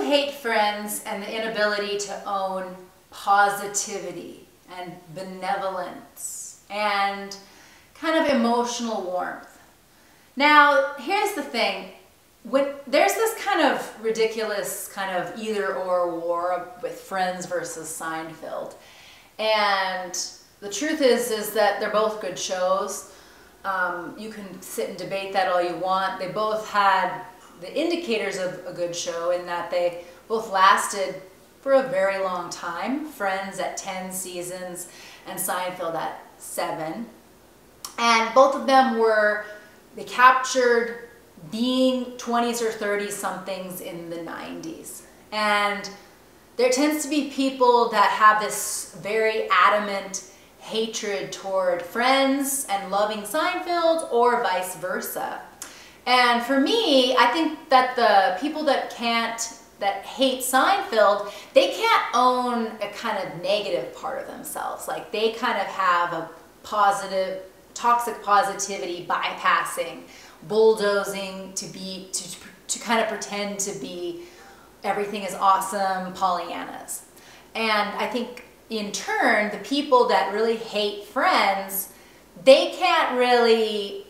hate friends and the inability to own positivity and benevolence and kind of emotional warmth. Now, here's the thing. When there's this kind of ridiculous kind of either or war with Friends versus Seinfeld. And the truth is that they're both good shows. You can sit and debate that all you want. They both had the indicators of a good show in that they both lasted for a very long time. Friends at 10 seasons and Seinfeld at 7. And both of them they captured being 20s or 30 somethings in the 90s. And there tends to be people that have this very adamant hatred toward Friends and loving Seinfeld, or vice versa. And for me, I think that the people that hate Seinfeld, they can't own a kind of negative part of themselves. Like they kind of have a positive, toxic positivity bypassing, bulldozing to kind of pretend to be everything is awesome Pollyannas. And I think in turn, the people that really hate Friends, they can't really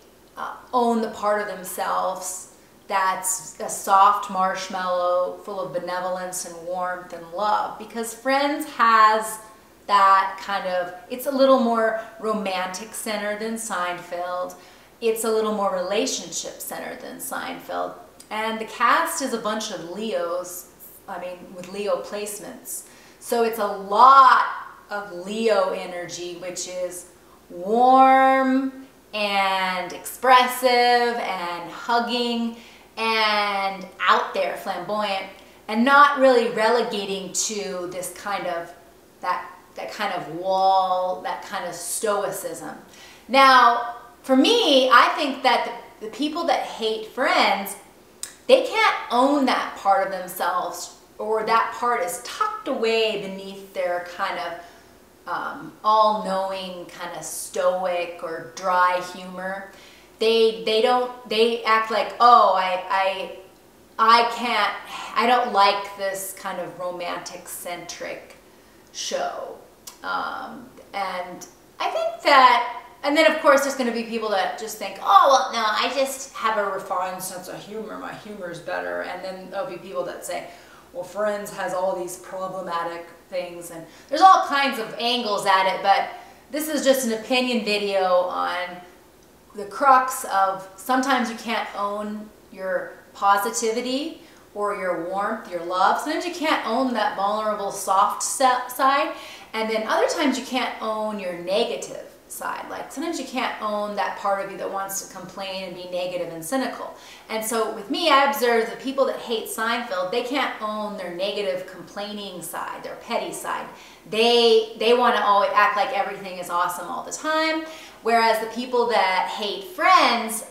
own the part of themselves that's a soft marshmallow full of benevolence and warmth and love, because Friends has that kind of, it's a little more romantic centered than Seinfeld. It's a little more relationship centered than Seinfeld. And the cast is a bunch of Leos, with Leo placements. So it's a lot of Leo energy, which is warm and expressive and hugging and out there, flamboyant, and not really relegating to this kind of, that kind of wall, that kind of stoicism. Now, for me, I think that the people that hate Friends, they can't own that part of themselves, or that part is tucked away beneath their kind of all-knowing, kind of stoic or dry humor. They act like, oh, I don't like this kind of romantic-centric show. And I think that, and then of course there's going to be people that just think, oh, well, no, I just have a refined sense of humor. My humor is better. And then there'll be people that say, well, Friends has all these problematic things, and there's all kinds of angles at it, but this is just an opinion video on the crux of sometimes you can't own your positivity or your warmth, your love. Sometimes you can't own that vulnerable, soft side, and then other times you can't own your negative side. Like sometimes you can't own that part of you that wants to complain and be negative and cynical. And so with me, I observe the people that hate Seinfeld, they can't own their negative complaining side, their petty side. They want to always act like everything is awesome all the time, whereas the people that hate Friends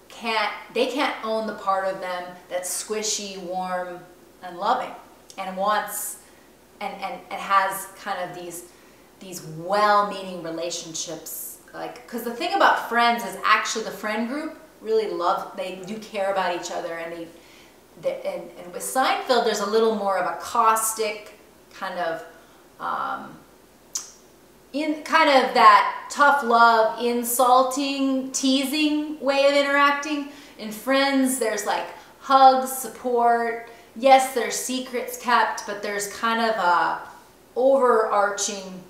can't own the part of them that's squishy, warm, and loving, and wants and has kind of these well-meaning relationships. Like, because the thing about Friends is actually the friend group really they do care about each other, and and with Seinfeld there's a little more of a caustic kind of that tough love, insulting, teasing way of interacting. In Friends there's like hugs, support. Yes, there's secrets kept, but there's kind of a overarching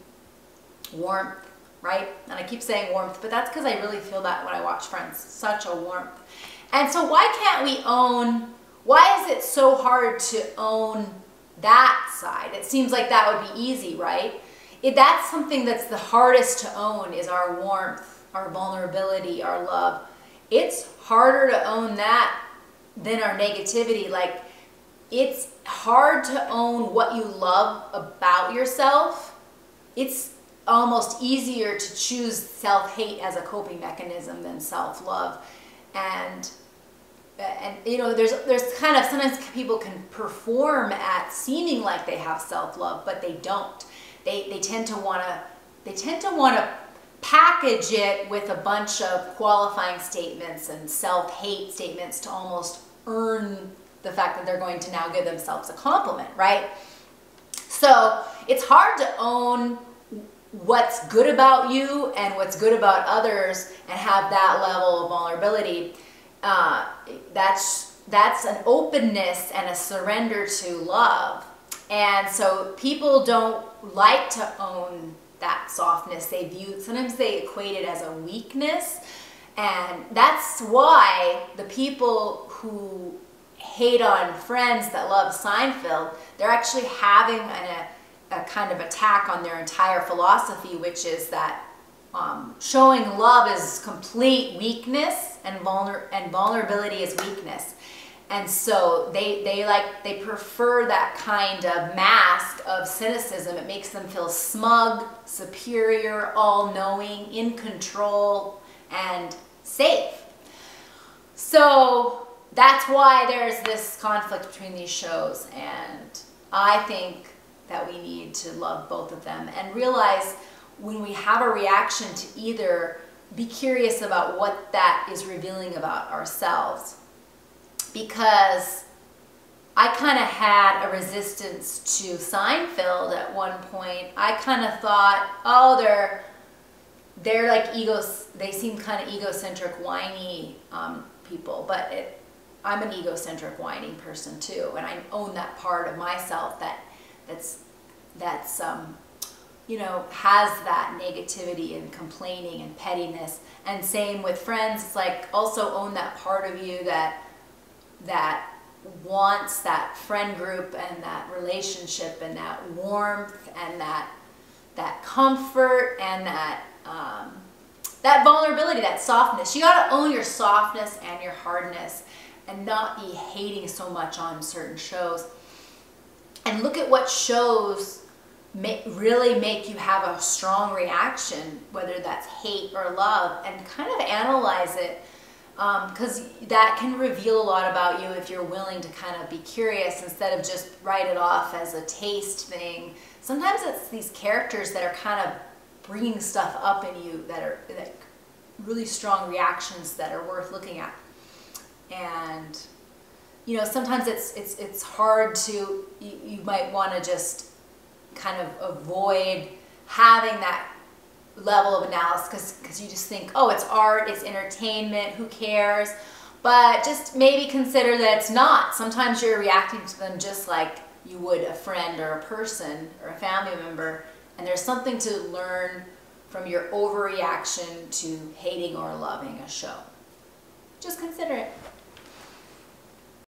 warmth, right? And I keep saying warmth, but that's because I really feel that when I watch Friends. Such a warmth. And so why is it so hard to own that side? It seems like that would be easy, right? That's something that's the hardest to own, is our warmth, our vulnerability, our love. It's harder to own that than our negativity. Like, it's hard to own what you love about yourself. It's almost easier to choose self-hate as a coping mechanism than self-love. And you know, there's kind of, sometimes people can perform at seeming like they have self-love, but they don't. They tend to want to package it with a bunch of qualifying statements and self-hate statements to almost earn the fact that they're going to now give themselves a compliment, right? So it's hard to own what's good about you and what's good about others and have that level of vulnerability. That's an openness and a surrender to love. And so people don't like to own that softness. Sometimes they equate it as a weakness. And that's why the people who hate on Friends that love Seinfeld, they're actually having a kind of attack on their entire philosophy, which is that showing love is complete weakness and vulnerability is weakness. And so they prefer that kind of mask of cynicism. It makes them feel smug, superior, all-knowing, in control, and safe. So that's why there's this conflict between these shows, and I think that we need to love both of them and realize when we have a reaction to either, be curious about what that is revealing about ourselves. Because I kind of had a resistance to Seinfeld at one point. I kind of thought, oh, they're like they seem kind of egocentric, whiny people, but I'm an egocentric, whining person too, and I own that part of myself that's you know, has that negativity and complaining and pettiness. And same with Friends. It's like also own that part of you that wants that friend group and that relationship and that warmth and that comfort and that vulnerability, that softness. You got to own your softness and your hardness and not be hating so much on certain shows. And look at what shows really make you have a strong reaction, whether that's hate or love, and kind of analyze it, because that can reveal a lot about you if you're willing to kind of be curious instead of just write it off as a taste thing. Sometimes it's these characters that are kind of bringing stuff up in you that really strong reactions that are worth looking at. And you know, sometimes it's hard to, you might want to just kind of avoid having that level of analysis because you just think, oh, it's art, it's entertainment, who cares? But just maybe consider that it's not. Sometimes you're reacting to them just like you would a friend or a person or a family member, and there's something to learn from your overreaction to hating or loving a show. Just consider it.